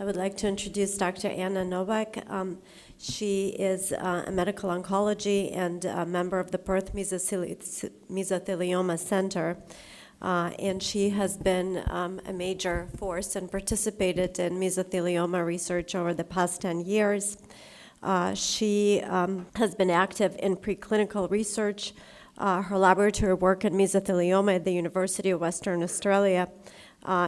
I would like to introduce Dr. Anna Nowak. She is a medical oncology and a member of the Perth Mesothelioma Center. And she has been a major force and participated in mesothelioma research over the past 10 years. She has been active in preclinical research. Her laboratory work in mesothelioma at the University of Western Australia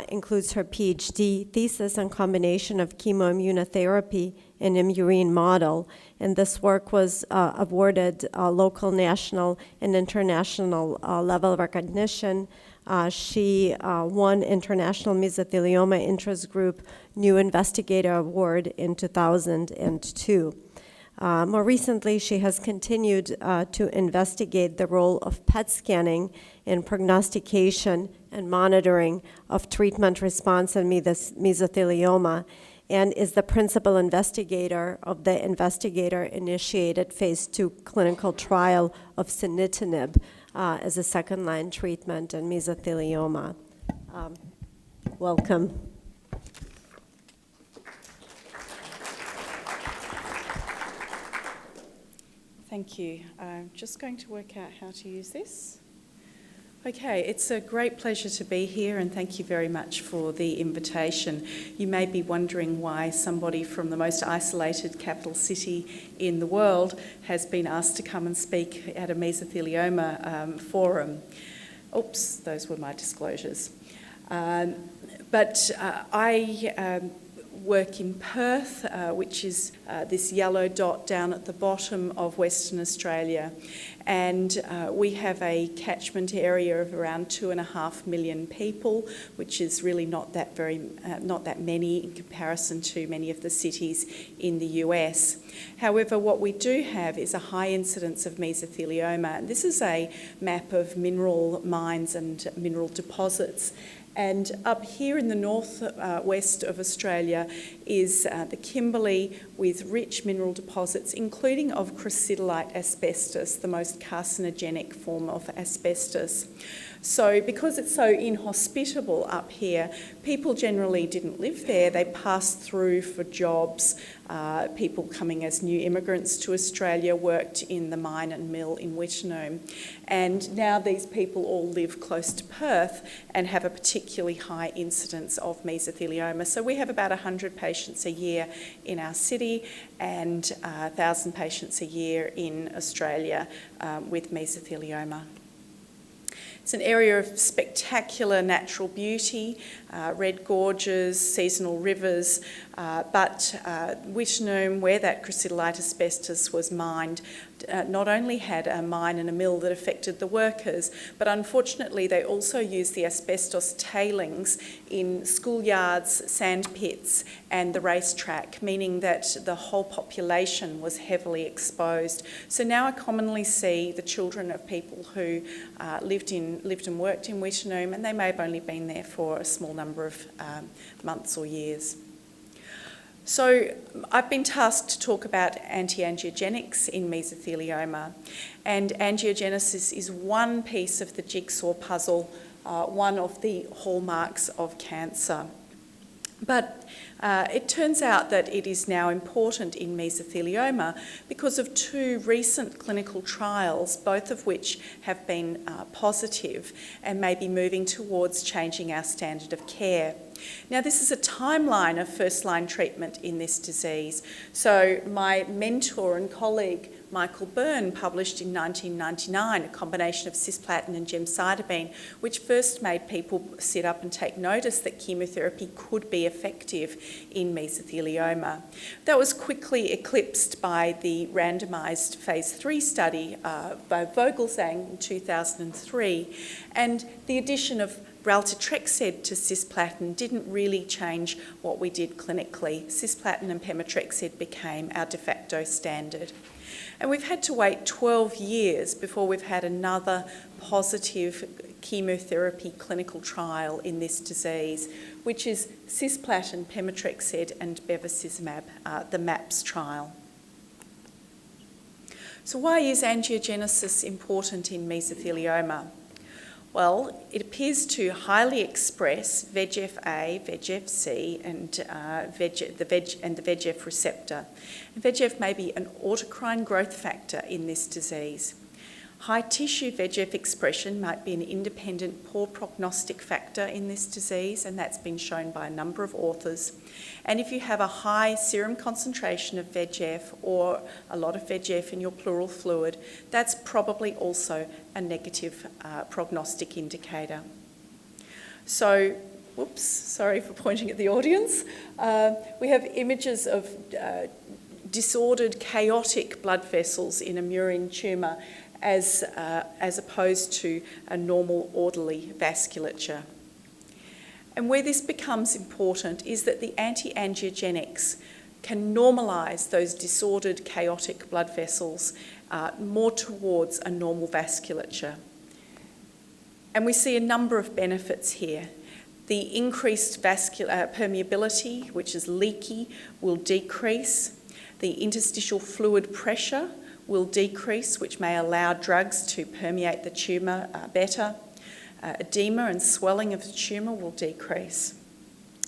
includes her PhD thesis on combination of chemoimmunotherapy in a murine model. And this work was awarded local, national, and international level of recognition. She won International Mesothelioma Interest Group New Investigator Award in 2002. More recently, she has continued to investigate the role of PET scanning in prognostication and monitoring of treatment response in mesothelioma, and is the principal investigator of the investigator-initiated phase 2 clinical trial of sunitinib as a second-line treatment in mesothelioma. Welcome. Thank you. I'm just going to work out how to use this. Okay, it's a great pleasure to be here, and thank you very much for the invitation. You may be wondering why somebody from the most isolated capital city in the world has been asked to come and speak at a mesothelioma forum. Oops, those were my disclosures. I work in Perth, which is this yellow dot down at the bottom of Western Australia. And we have a catchment area of around 2.5 million people, which is really not that many in comparison to many of the cities in the US. However, what we do have is a high incidence of mesothelioma. And this is a map of mineral mines and mineral deposits. And up here in the northwest of Australia is the Kimberley with rich mineral deposits, including of crucidolite asbestos, the most carcinogenic form of asbestos. So because it's so inhospitable up here, people generally didn't live there. They passed through for jobs. People coming as new immigrants to Australia worked in the mine and mill in Nome. And now these people all live close to Perth and have a particularly high incidence of mesothelioma. So we have about 100 patients a year in our city and 1,000 patients a year in Australia with mesothelioma. It's an area of spectacular natural beauty, red gorges, seasonal rivers, but Nome, where that crucidolite asbestos was mined, not only had a mine and a mill that affected the workers, but unfortunately they also used the asbestos tailings in schoolyards, sand pits, and the racetrack, meaning that the whole population was heavily exposed. So now I commonly see the children of people who lived and worked in Nome, and they may have only been there for a small number of months or years. So I've been tasked to talk about antiangiogenics in mesothelioma, and angiogenesis is one piece of the jigsaw puzzle, one of the hallmarks of cancer. But it turns out that it is now important in mesothelioma because of two recent clinical trials, both of which have been positive and may be moving towards changing our standard of care. Now, this is a timeline of first-line treatment in this disease. So my mentor and colleague, Michael Byrne, published in 1999 a combination of cisplatin and gemcitabine, which first made people sit up and take notice that chemotherapy could be effective in mesothelioma. That was quickly eclipsed by the randomized phase 3 study by Vogelsang in 2003, and the addition of Raltetrexed to cisplatin didn't really change what we did clinically. Cisplatin and pemetrexed became our de facto standard. And we've had to wait 12 years before we've had another positive chemotherapy clinical trial in this disease, which is cisplatin, pemetrexed and bevacizumab, the MAPS trial. So why is angiogenesis important in mesothelioma? Well, it appears to highly express VEGF-A, VEGF-C, and the VEGF receptor. And VEGF may be an autocrine growth factor in this disease. High tissue VEGF expression might be an independent poor prognostic factor in this disease, and that's been shown by a number of authors. And if you have a high serum concentration of VEGF or a lot of VEGF in your pleural fluid, that's probably also a negative prognostic indicator. So, whoops, sorry for pointing at the audience. We have images of disordered, chaotic blood vessels in a murine tumour as opposed to a normal, orderly vasculature. And where this becomes important is that the anti-angiogenics can normalise those disordered, chaotic blood vessels more towards a normal vasculature. And we see a number of benefits here. The increased vascular permeability, which is leaky, will decrease. The interstitial fluid pressure will decrease, which may allow drugs to permeate the tumour better. Edema and swelling of the tumour will decrease.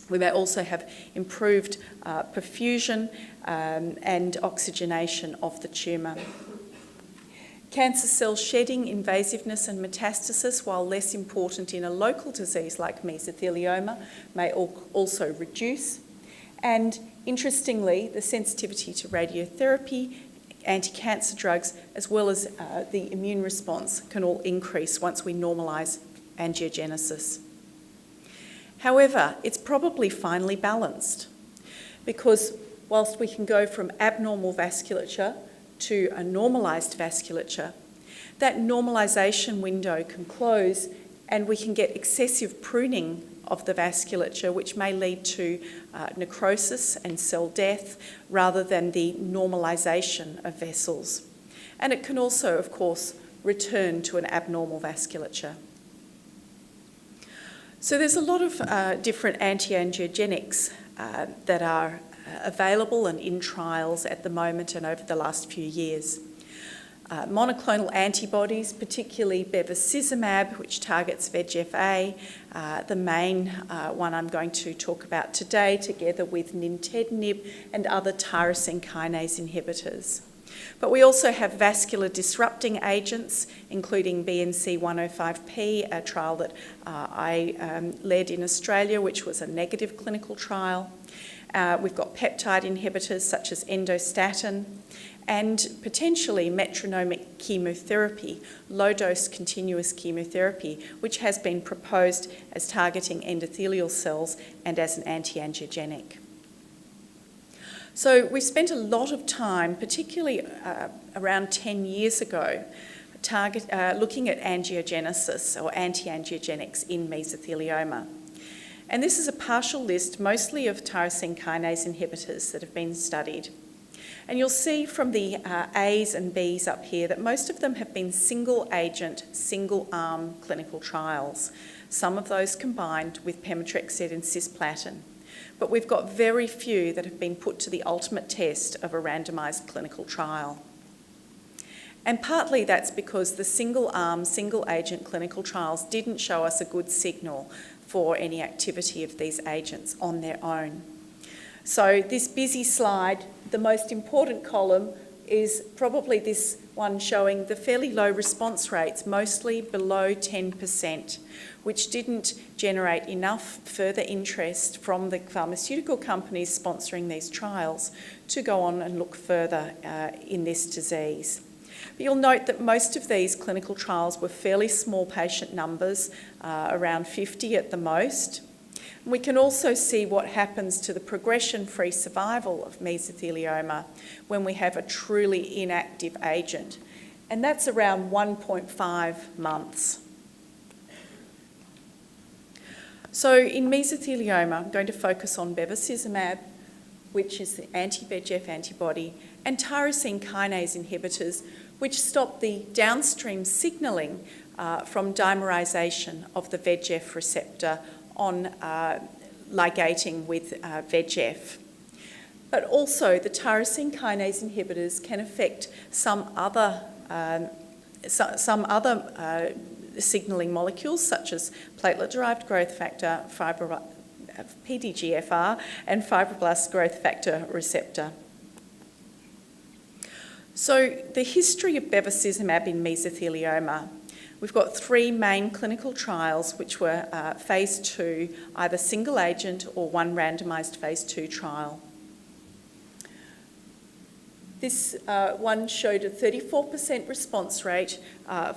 We may also have improved perfusion and oxygenation of the tumour. Cancer cell shedding, invasiveness and metastasis, while less important in a local disease like mesothelioma, may also reduce. And interestingly, the sensitivity to radiotherapy, anti-cancer drugs, as well as the immune response can all increase once we normalise angiogenesis. However, it's probably finely balanced, because whilst we can go from abnormal vasculature to a normalised vasculature, that normalisation window can close and we can get excessive pruning of the vasculature, which may lead to necrosis and cell death rather than the normalisation of vessels. And it can also, of course, return to an abnormal vasculature. So there's a lot of different anti-angiogenics that are available and in trials at the moment and over the last few years. Monoclonal antibodies, particularly bevacizumab, which targets VEGF-A, the main one I'm going to talk about today, together with nintedanib and other tyrosine kinase inhibitors. But we also have vascular disrupting agents, including BNC105P, a trial that I led in Australia, which was a negative clinical trial. We've got peptide inhibitors such as endostatin, and potentially metronomic chemotherapy, low-dose continuous chemotherapy, which has been proposed as targeting endothelial cells and as an anti-angiogenic. So we spent a lot of time, particularly around 10 years ago, looking at angiogenesis or anti-angiogenics in mesothelioma. And this is a partial list, mostly of tyrosine kinase inhibitors that have been studied. And you'll see from the A's and B's up here that most of them have been single-agent, single-arm clinical trials. Some of those combined with pemetrexed and cisplatin. But we've got very few that have been put to the ultimate test of a randomised clinical trial. And partly that's because the single-arm, single-agent clinical trials didn't show us a good signal for any activity of these agents on their own. So this busy slide, the most important column is probably this one showing the fairly low response rates, mostly below 10%, which didn't generate enough further interest from the pharmaceutical companies sponsoring these trials to go on and look further in this disease. But you'll note that most of these clinical trials were fairly small patient numbers, around 50 at the most. We can also see what happens to the progression-free survival of mesothelioma when we have a truly inactive agent, and that's around 1.5 months. So in mesothelioma, I'm going to focus on bevacizumab, which is the anti-VEGF antibody, and tyrosine kinase inhibitors, which stop the downstream signalling from dimerization of the VEGF receptor on ligating with VEGF. But also the tyrosine kinase inhibitors can affect some other signalling molecules such as platelet-derived growth factor, PDGFR, and fibroblast growth factor receptor. So the history of bevacizumab in mesothelioma. We've got 3 main clinical trials which were phase 2, either single agent or one randomised phase 2 trial. This one showed a 34% response rate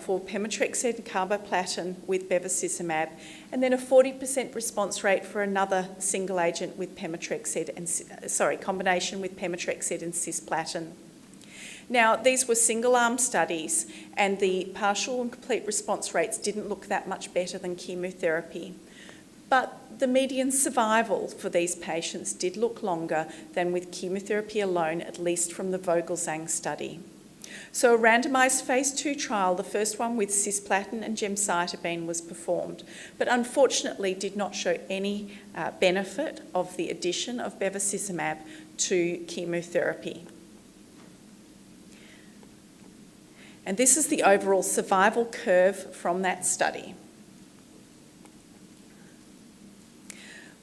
for pemetrexed and carboplatin with bevacizumab, and then a 40% response rate for another single agent with pemetrexed and combination with pemetrexed and cisplatin. Now, these were single-arm studies, and the partial and complete response rates didn't look that much better than chemotherapy. But the median survival for these patients did look longer than with chemotherapy alone, at least from the Vogelzang study. So a randomised phase 2 trial, the first one with cisplatin and gemcitabine, was performed, but unfortunately did not show any benefit of the addition of bevacizumab to chemotherapy. And this is the overall survival curve from that study.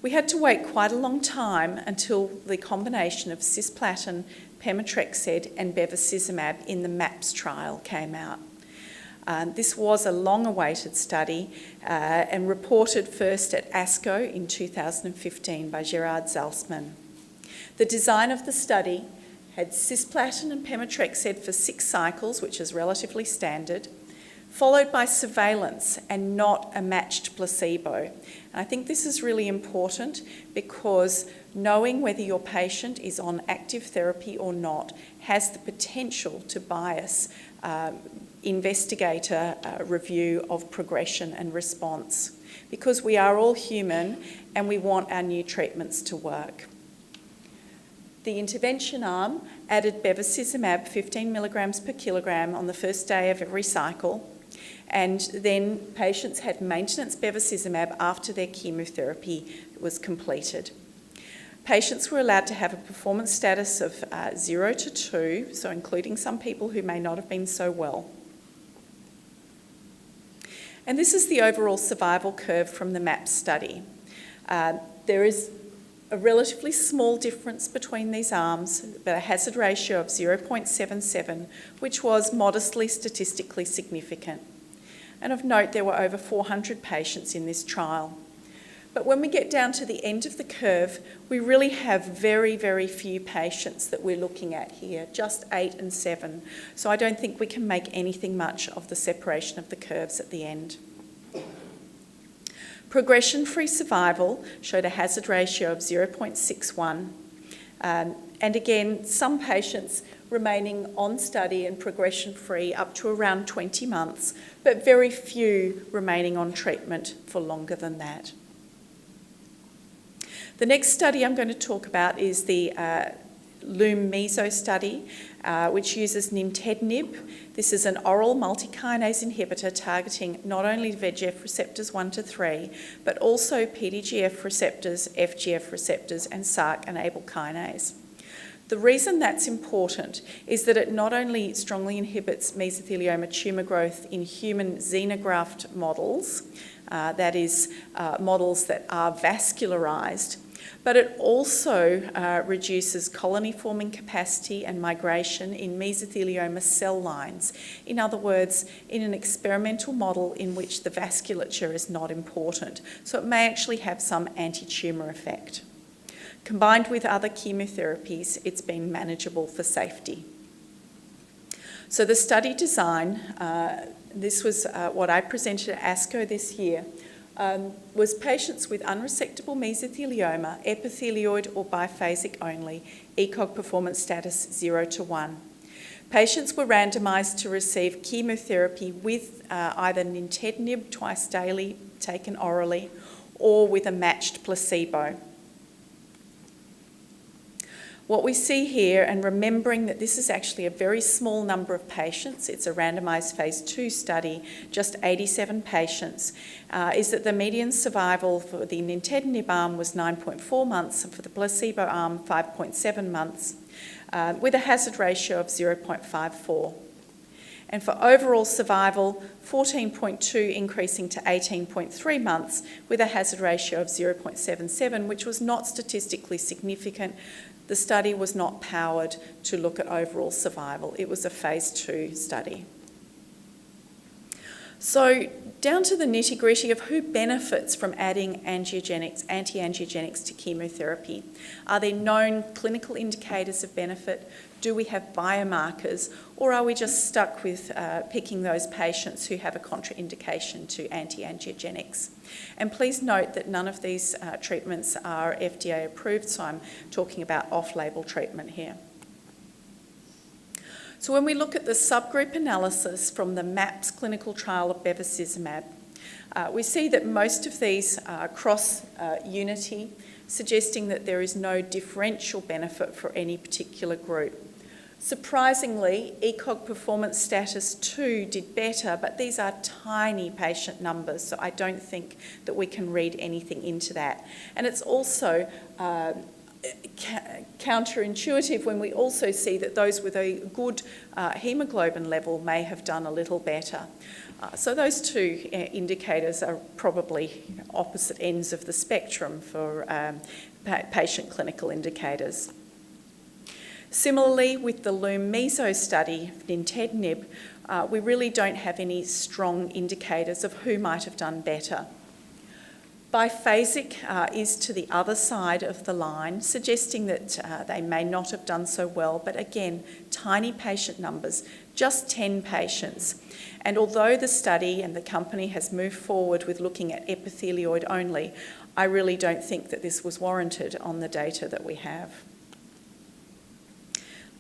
We had to wait quite a long time until the combination of cisplatin, pemetrexed and bevacizumab in the MAPS trial came out. This was a long-awaited study and reported first at ASCO in 2015 by Gerard Zalsman. The design of the study had cisplatin and pemetrexed for 6 cycles, which is relatively standard, followed by surveillance and not a matched placebo. And I think this is really important because knowing whether your patient is on active therapy or not has the potential to bias investigator review of progression and response, because we are all human and we want our new treatments to work. The intervention arm added bevacizumab 15 milligrams per kilogram on the first day of every cycle, and then patients had maintenance bevacizumab after their chemotherapy was completed. Patients were allowed to have a performance status of 0 to 2, so including some people who may not have been so well. And this is the overall survival curve from the MAPS study. There is a relatively small difference between these arms, but a hazard ratio of 0.77, which was modestly statistically significant. And of note, there were over 400 patients in this trial. But when we get down to the end of the curve, we really have very, very few patients that we're looking at here, just 8 and 7. So I don't think we can make anything much of the separation of the curves at the end. Progression-free survival showed a hazard ratio of 0.61. And again, some patients remaining on study and progression-free up to around 20 months, but very few remaining on treatment for longer than that. The next study I'm going to talk about is the LumeMeso study, which uses nintedanib. This is an oral multikinase inhibitor targeting not only VEGF receptors 1 to 3, but also PDGF receptors, FGF receptors, and SRC-enabled kinase. The reason that's important is that it not only strongly inhibits mesothelioma tumour growth in human xenograft models, that is, models that are vascularised, but it also reduces colony-forming capacity and migration in mesothelioma cell lines. In other words, in an experimental model in which the vasculature is not important. So it may actually have some anti-tumour effect. Combined with other chemotherapies, it's been manageable for safety. So the study design, this was what I presented at ASCO this year, was patients with unresectable mesothelioma, epithelioid or biphasic only, ECOG performance status 0 to 1. Patients were randomised to receive chemotherapy with either nintedanib twice daily, taken orally, or with a matched placebo. What we see here, and remembering that this is actually a very small number of patients, it's a randomised phase 2 study, just 87 patients, is that the median survival for the nintedanib arm was 9.4 months and for the placebo arm 5.7 months, with a hazard ratio of 0.54. And for overall survival, 14.2 increasing to 18.3 months with a hazard ratio of 0.77, which was not statistically significant. The study was not powered to look at overall survival. It was a phase 2 study. So down to the nitty-gritty of who benefits from adding anti-angiogenics to chemotherapy. Are there known clinical indicators of benefit? Do we have biomarkers? Or are we just stuck with picking those patients who have a contraindication to anti-angiogenics? And please note that none of these treatments are FDA approved, so I'm talking about off-label treatment here. So when we look at the subgroup analysis from the MAPS clinical trial of bevacizumab, we see that most of these are cross-unity, suggesting that there is no differential benefit for any particular group. Surprisingly, ECOG performance status 2 did better, but these are tiny patient numbers, so I don't think that we can read anything into that. And it's also counterintuitive when we also see that those with a good hemoglobin level may have done a little better. So those two indicators are probably opposite ends of the spectrum for patient clinical indicators. Similarly, with the LumeMeso study of nintedanib, we really don't have any strong indicators of who might have done better. Biphasic is to the other side of the line, suggesting that they may not have done so well, but again, tiny patient numbers, just 10 patients. And although the study and the company has moved forward with looking at epithelioid only, I really don't think that this was warranted on the data that we have.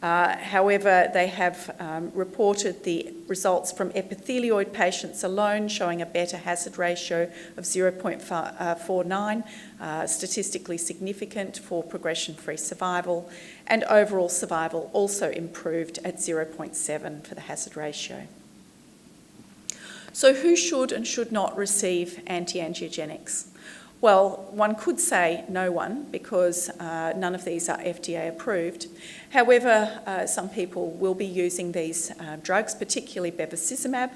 However, they have reported the results from epithelioid patients alone showing a better hazard ratio of 0.49, statistically significant for progression-free survival, and overall survival also improved at 0.7 for the hazard ratio. So who should and should not receive anti-angiogenics? Well, one could say no one, because none of these are FDA approved. However, some people will be using these drugs, particularly bevacizumab,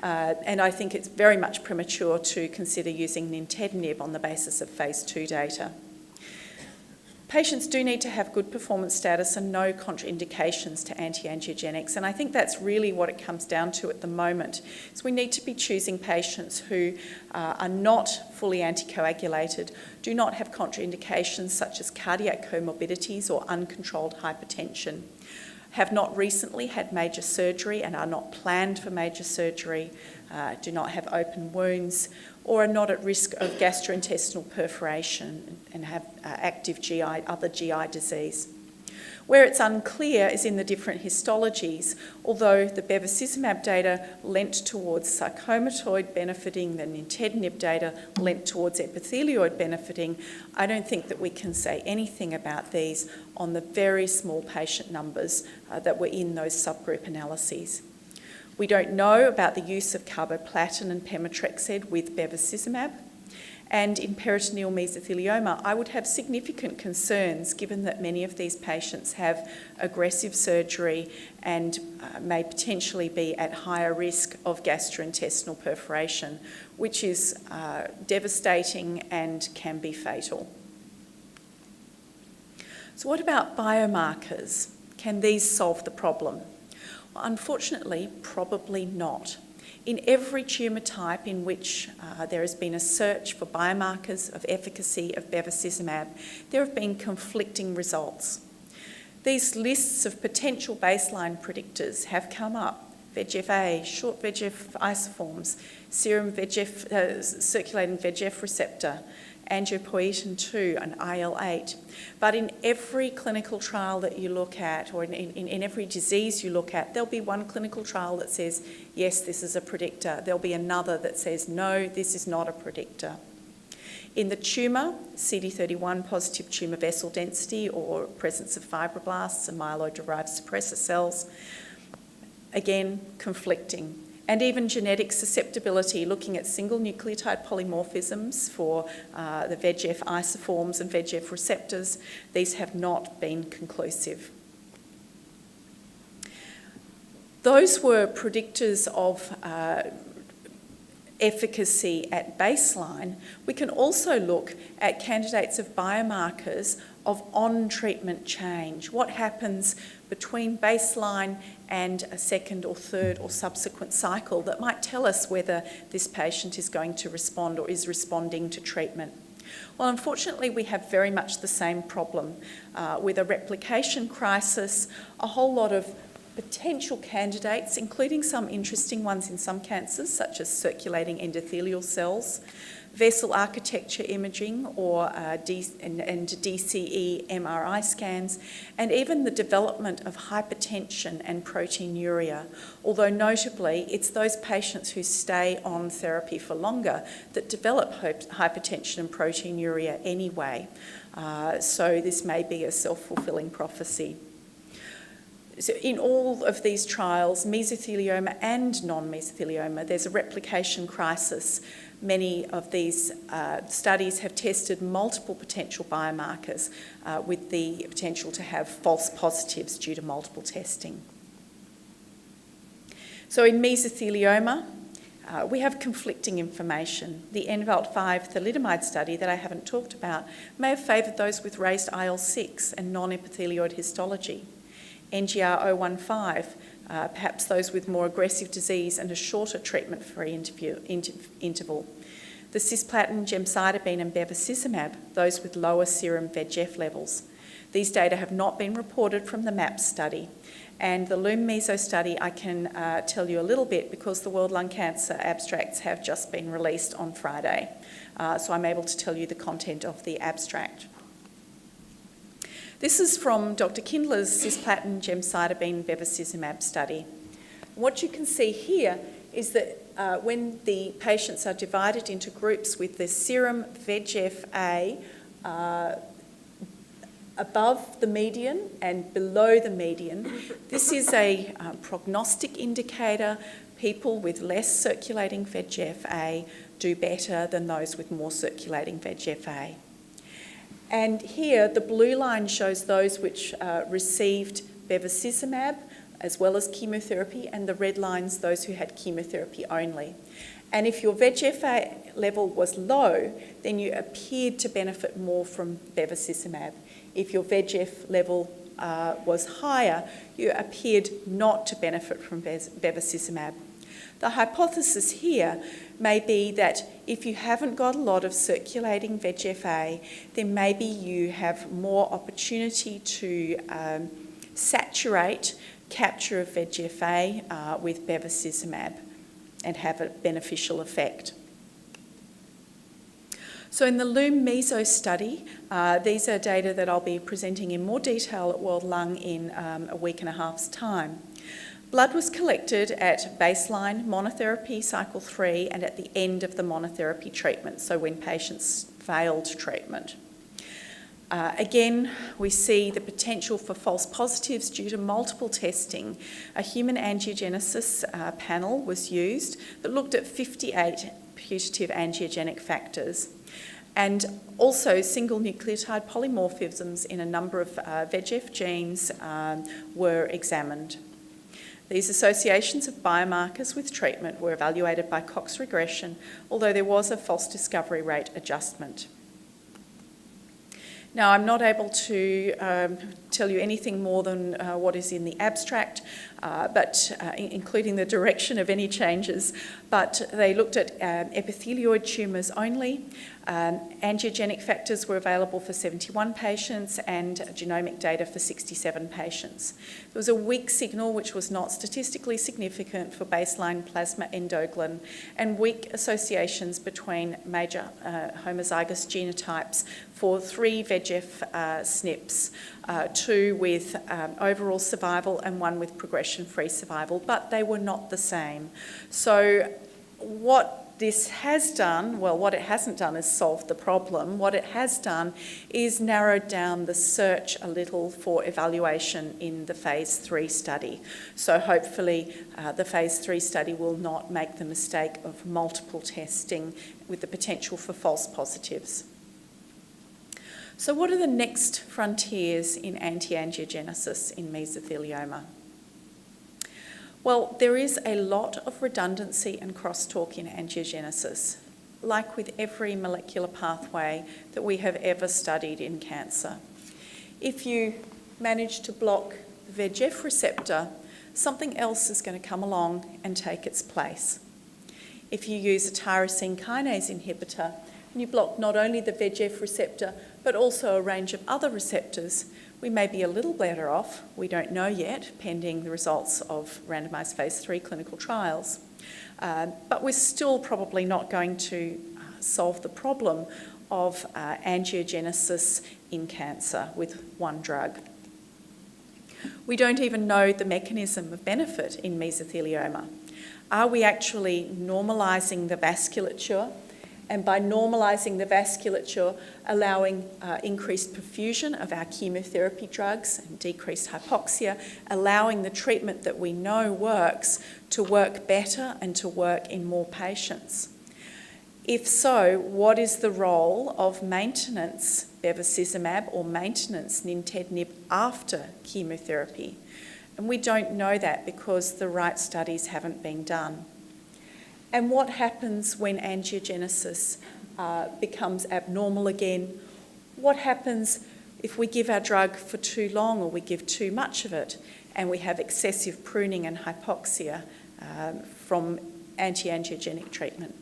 and I think it's very much premature to consider using nintedanib on the basis of phase 2 data. Patients do need to have good performance status and no contraindications to anti-angiogenics, and I think that's really what it comes down to at the moment. So we need to be choosing patients who are not fully anticoagulated, do not have contraindications such as cardiac comorbidities or uncontrolled hypertension, have not recently had major surgery and are not planned for major surgery, do not have open wounds, or are not at risk of gastrointestinal perforation and have active other GI disease. Where it's unclear is in the different histologies. Although the bevacizumab data lent towards sarcomatoid benefiting, the nintedanib data lent towards epithelioid benefiting, I don't think that we can say anything about these on the very small patient numbers that were in those subgroup analyses. We don't know about the use of carboplatin and pemetrexed with bevacizumab. And in peritoneal mesothelioma, I would have significant concerns given that many of these patients have aggressive surgery and may potentially be at higher risk of gastrointestinal perforation, which is devastating and can be fatal. So what about biomarkers? Can these solve the problem? Well, unfortunately, probably not. In every tumour type in which there has been a search for biomarkers of efficacy of bevacizumab, there have been conflicting results. These lists of potential baseline predictors have come up: VEGF-A, short VEGF isoforms, serum VEGF, circulating VEGF receptor, angiopoietin-2 and IL-8. But in every clinical trial that you look at, or in every disease you look at, there'll be one clinical trial that says, yes, this is a predictor. There'll be another that says, no, this is not a predictor. In the tumour, CD31 positive tumour vessel density or presence of fibroblasts and myeloid-derived suppressor cells, again, conflicting. And even genetic susceptibility, looking at single nucleotide polymorphisms for the VEGF isoforms and VEGF receptors, these have not been conclusive. Those were predictors of efficacy at baseline. We can also look at candidates of biomarkers of on-treatment change. What happens between baseline and a second or third or subsequent cycle that might tell us whether this patient is going to respond or is responding to treatment. Well, unfortunately, we have very much the same problem with a replication crisis, a whole lot of potential candidates, including some interesting ones in some cancers, such as circulating endothelial cells, vessel architecture imaging or DCE MRI scans, and even the development of hypertension and proteinuria. Although notably, it's those patients who stay on therapy for longer that develop hypertension and proteinuria anyway. So this may be a self-fulfilling prophecy. So in all of these trials, mesothelioma and non-mesothelioma, there's a replication crisis. Many of these studies have tested multiple potential biomarkers with the potential to have false positives due to multiple testing. So in mesothelioma, we have conflicting information. The NVALT-5 thalidomide study that I haven't talked about may have favoured those with raised IL-6 and non-epithelioid histology. NGR-015, perhaps those with more aggressive disease and a shorter treatment-free interval. The cisplatin, gemcitabine and bevacizumab, those with lower serum VEGF levels. These data have not been reported from the MAP study. And the LumeMeso study, I can tell you a little bit because the World Lung Cancer abstracts have just been released on Friday. So I'm able to tell you the content of the abstract. This is from Dr. Kindler's cisplatin, gemcitabine, bevacizumab study. What you can see here is that when the patients are divided into groups with the serum VEGF-A above the median and below the median, this is a prognostic indicator. People with less circulating VEGF-A do better than those with more circulating VEGF-A. And here, the blue line shows those which received bevacizumab as well as chemotherapy, and the red lines those who had chemotherapy only. And if your VEGF-A level was low, then you appeared to benefit more from bevacizumab. If your VEGF level was higher, you appeared not to benefit from bevacizumab. The hypothesis here may be that if you haven't got a lot of circulating VEGF-A, then maybe you have more opportunity to saturate capture of VEGF-A with bevacizumab and have a beneficial effect. So in the LumeMeso study, these are data that I'll be presenting in more detail at World Lung in a week and a half's time. Blood was collected at baseline, monotherapy, cycle 3, and at the end of the monotherapy treatment, so when patients failed treatment. Again, we see the potential for false positives due to multiple testing. A human angiogenesis panel was used that looked at 58 putative angiogenic factors, and also single nucleotide polymorphisms in a number of VEGF genes were examined. These associations of biomarkers with treatment were evaluated by Cox regression, although there was a false discovery rate adjustment. Now, I'm not able to tell you anything more than what is in the abstract, including the direction of any changes, but they looked at epithelioid tumours only. Angiogenic factors were available for 71 patients and genomic data for 67 patients. There was a weak signal which was not statistically significant for baseline plasma endoglin and weak associations between major homozygous genotypes for 3 VEGF SNPs, 2 with overall survival and 1 with progression-free survival, but they were not the same. So what this has done, well, what it hasn't done is solve the problem. What it has done is narrowed down the search a little for evaluation in the phase 3 study. So hopefully the phase 3 study will not make the mistake of multiple testing with the potential for false positives. So what are the next frontiers in anti-angiogenesis in mesothelioma? Well, there is a lot of redundancy and crosstalk in angiogenesis, like with every molecular pathway that we have ever studied in cancer. If you manage to block the VEGF receptor, something else is going to come along and take its place. If you use a tyrosine kinase inhibitor and you block not only the VEGF receptor but also a range of other receptors, we may be a little better off, we don't know yet, pending the results of randomized phase 3 clinical trials. But we're still probably not going to solve the problem of angiogenesis in cancer with one drug. We don't even know the mechanism of benefit in mesothelioma. Are we actually normalising the vasculature? And by normalising the vasculature, allowing increased perfusion of our chemotherapy drugs and decreased hypoxia, allowing the treatment that we know works to work better and to work in more patients. If so, what is the role of maintenance bevacizumab or maintenance nintedanib after chemotherapy? And we don't know that because the right studies haven't been done. And what happens when angiogenesis becomes abnormal again? What happens if we give our drug for too long or we give too much of it and we have excessive pruning and hypoxia from anti-angiogenic treatment?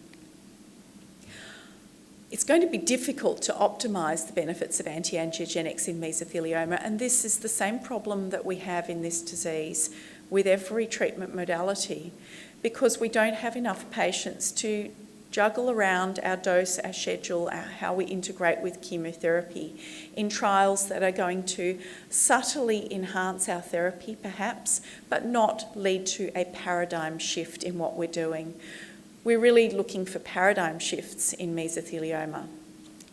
It's going to be difficult to optimise the benefits of anti-angiogenics in mesothelioma, and this is the same problem that we have in this disease with every treatment modality, because we don't have enough patients to juggle around our dose, our schedule, how we integrate with chemotherapy in trials that are going to subtly enhance our therapy perhaps, but not lead to a paradigm shift in what we're doing. We're really looking for paradigm shifts in mesothelioma.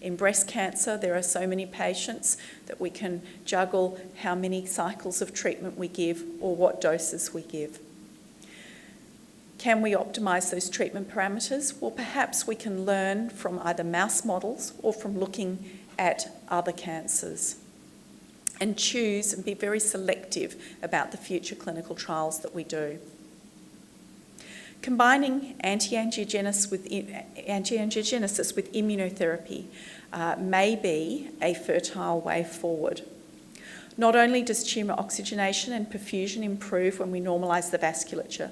In breast cancer, there are so many patients that we can juggle how many cycles of treatment we give or what doses we give. Can we optimise those treatment parameters? Well, perhaps we can learn from either mouse models or from looking at other cancers and choose and be very selective about the future clinical trials that we do. Combining anti-angiogenesis with immunotherapy may be a fertile way forward. Not only does tumour oxygenation and perfusion improve when we normalise the vasculature,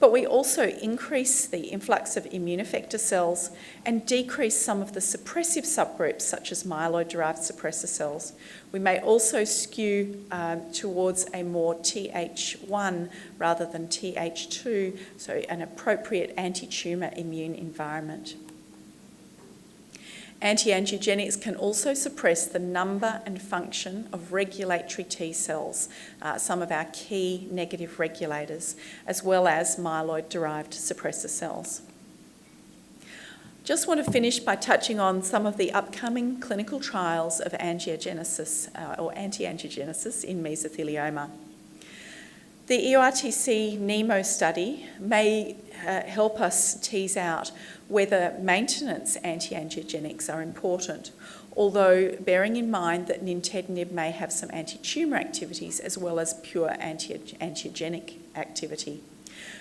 but we also increase the influx of immune effector cells and decrease some of the suppressive subgroups such as myeloid-derived suppressor cells. We may also skew towards a more Th1 rather than Th2, so an appropriate anti-tumour immune environment. Anti-angiogenics can also suppress the number and function of regulatory T cells, some of our key negative regulators, as well as myeloid-derived suppressor cells. Just want to finish by touching on some of the upcoming clinical trials of angiogenesis or anti-angiogenesis in mesothelioma. The EORTC Nome study may help us tease out whether maintenance anti-angiogenics are important, although bearing in mind that nintedanib may have some anti-tumour activities as well as pure anti-angiogenic activity.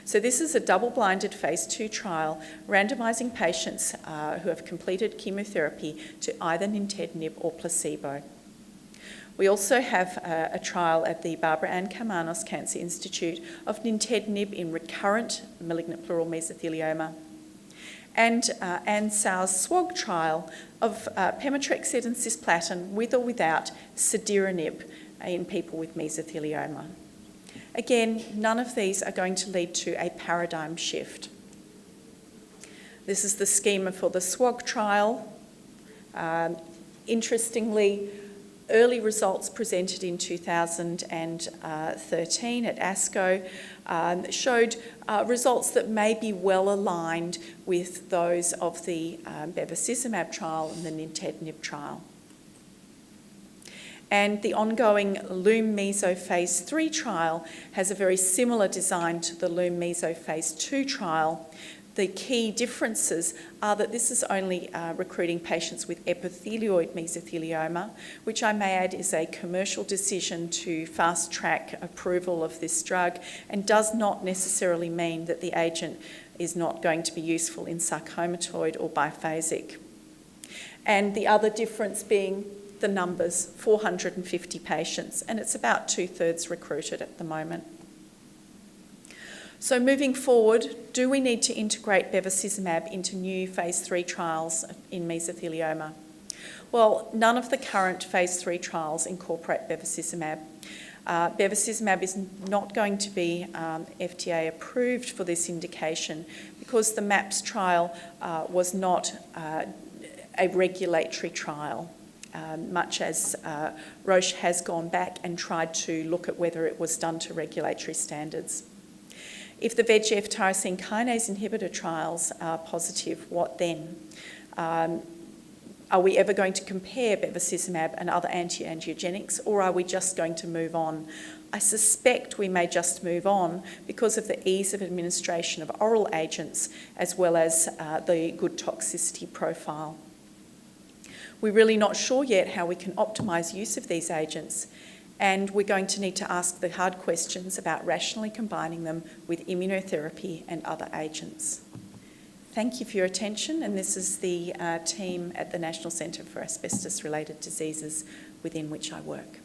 So this is a double-blinded phase 2 trial randomising patients who have completed chemotherapy to either nintedanib or placebo. We also have a trial at the Barbara Ann Karmanos Cancer Institute of nintedanib in recurrent malignant pleural mesothelioma, and Ann Sau's SWOG trial of pemetrexed and cisplatin with or without cediranib in people with mesothelioma. Again, none of these are going to lead to a paradigm shift. This is the schema for the SWOG trial. Interestingly, early results presented in 2013 at ASCO showed results that may be well aligned with those of the bevacizumab trial and the nintedanib trial. And the ongoing LumeMeso phase 3 trial has a very similar design to the LumeMeso phase 2 trial, The key differences are that this is only recruiting patients with epithelioid mesothelioma, which I may add is a commercial decision to fast-track approval of this drug and does not necessarily mean that the agent is not going to be useful in sarcomatoid or biphasic. And the other difference being the numbers, 450 patients, and it's about 2/3 recruited at the moment. So moving forward, do we need to integrate bevacizumab into new phase 3 trials in mesothelioma? Well, none of the current phase 3 trials incorporate bevacizumab. Bevacizumab is not going to be FDA approved for this indication because the MAPS trial was not a regulatory trial, much as Roche has gone back and tried to look at whether it was done to regulatory standards. If the VEGF tyrosine kinase inhibitor trials are positive, what then? Are we ever going to compare bevacizumab and other anti-angiogenics, or are we just going to move on? I suspect we may just move on because of the ease of administration of oral agents as well as the good toxicity profile. We're really not sure yet how we can optimise use of these agents, and we're going to need to ask the hard questions about rationally combining them with immunotherapy and other agents. Thank you for your attention, and this is the team at the National Centre for Asbestos-Related Diseases within which I work.